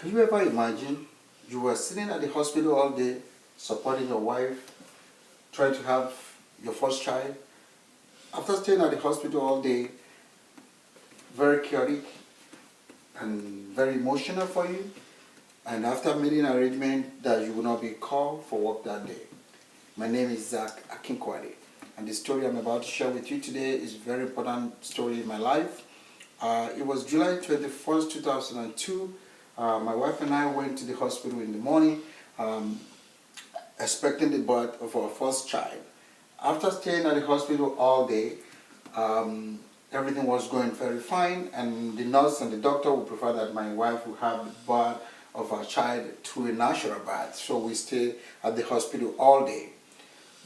Can you ever imagine you were sitting at the hospital all day, supporting your wife, trying to have your first child? After staying at the hospital all day, very chaotic and very emotional for you, and after making an arrangement that you will not be called for work that day. My name is Zach Akinkwade, and the story I'm about to share with you today is a very important story in my life. It was July 21st, 2002. My wife and I went to the hospital in the morning, expecting the birth of our first child. After staying at the hospital all day, everything was going very fine, and the nurse and the doctor would prefer that my wife would have the birth of our child through a natural birth. So we stayed at the hospital all day.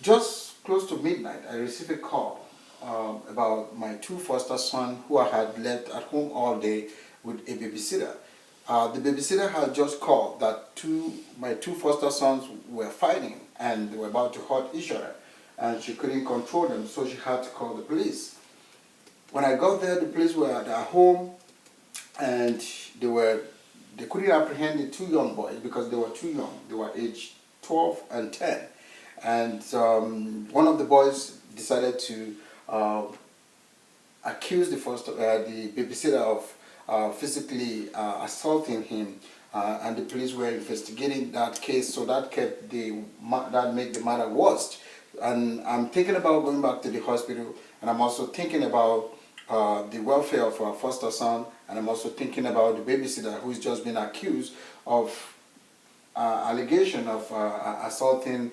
Just close to midnight, I received a call about my two foster sons who I had left at home all day with a babysitter. The babysitter had just called that my two foster sons were fighting and they were about to hurt each other, and she couldn't control them, so she had to call the police. When I got there, the police were at their home, and they couldn't apprehend the two young boys because they were too young. They were aged 12 and 10. And one of the boys decided to accuse the babysitter of physically assaulting him, and the police were investigating that case. So that made the matter worse. And I'm thinking about going back to the hospital, and I'm also thinking about the welfare of our foster son, and I'm also thinking about the babysitter who's just been accused of allegation of assaulting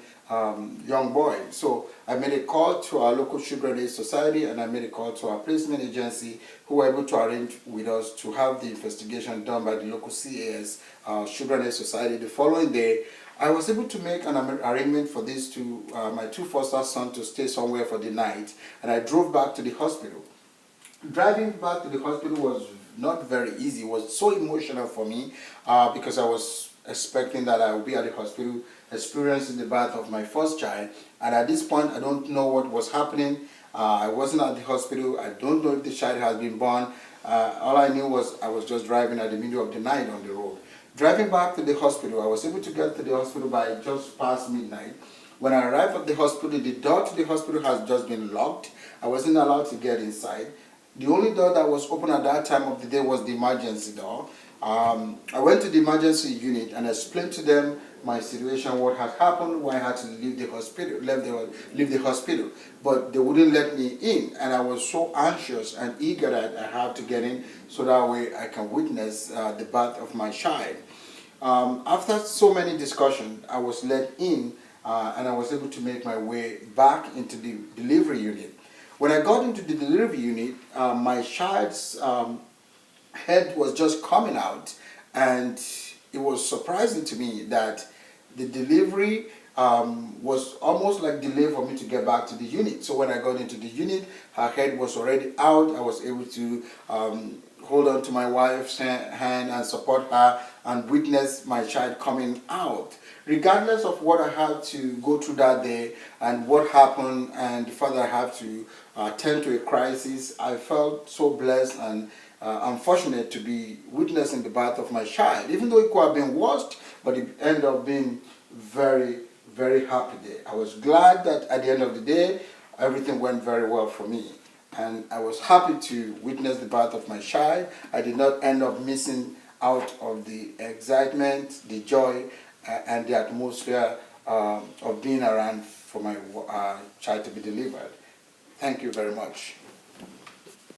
young boy. So I made a call to our local Children's Aid Society, and I made a call to our placement agency, who were able to arrange with us to have the investigation done by the local CAS, Children's Aid Society. The following day, I was able to make an arrangement for my two foster sons to stay somewhere for the night, and I drove back to the hospital. Driving back to the hospital was not very easy. It was so emotional for me because I was expecting that I would be at the hospital experiencing the birth of my first child, and at this point I don't know what was happening. I wasn't at the hospital. I don't know if the child has been born. All I knew was I was just driving at the middle of the night on the road. Driving back to the hospital, I was able to get to the hospital by just past midnight. When I arrived at the hospital, the door to the hospital has just been locked. I wasn't allowed to get inside. The only door that was open at that time of the day was the emergency door. I went to the emergency unit and explained to them my situation, what had happened, why I had to leave the hospital, but they wouldn't let me in, and I was so anxious and eager that I had to get in so that way I can witness the birth of my child. After so many discussions, I was let in, and I was able to make my way back into the delivery unit. When I got into the delivery unit, my child's head was just coming out, and it was surprising to me that the delivery was almost like delay for me to get back to the unit. So when I got into the unit, her head was already out. I was able to hold on to my wife's hand and support her and witness my child coming out. Regardless of what I had to go through that day and what happened, and the fact that I have to tend to a crisis, I felt so blessed and I'm fortunate to be witnessing the birth of my child. Even though it could have been worse, but it ended up being very, very happy day. I was glad that at the end of the day, everything went very well for me. And I was happy to witness the birth of my child. I did not end up missing out of the excitement, the joy, and the atmosphere of being around for my child to be delivered. Thank you very much.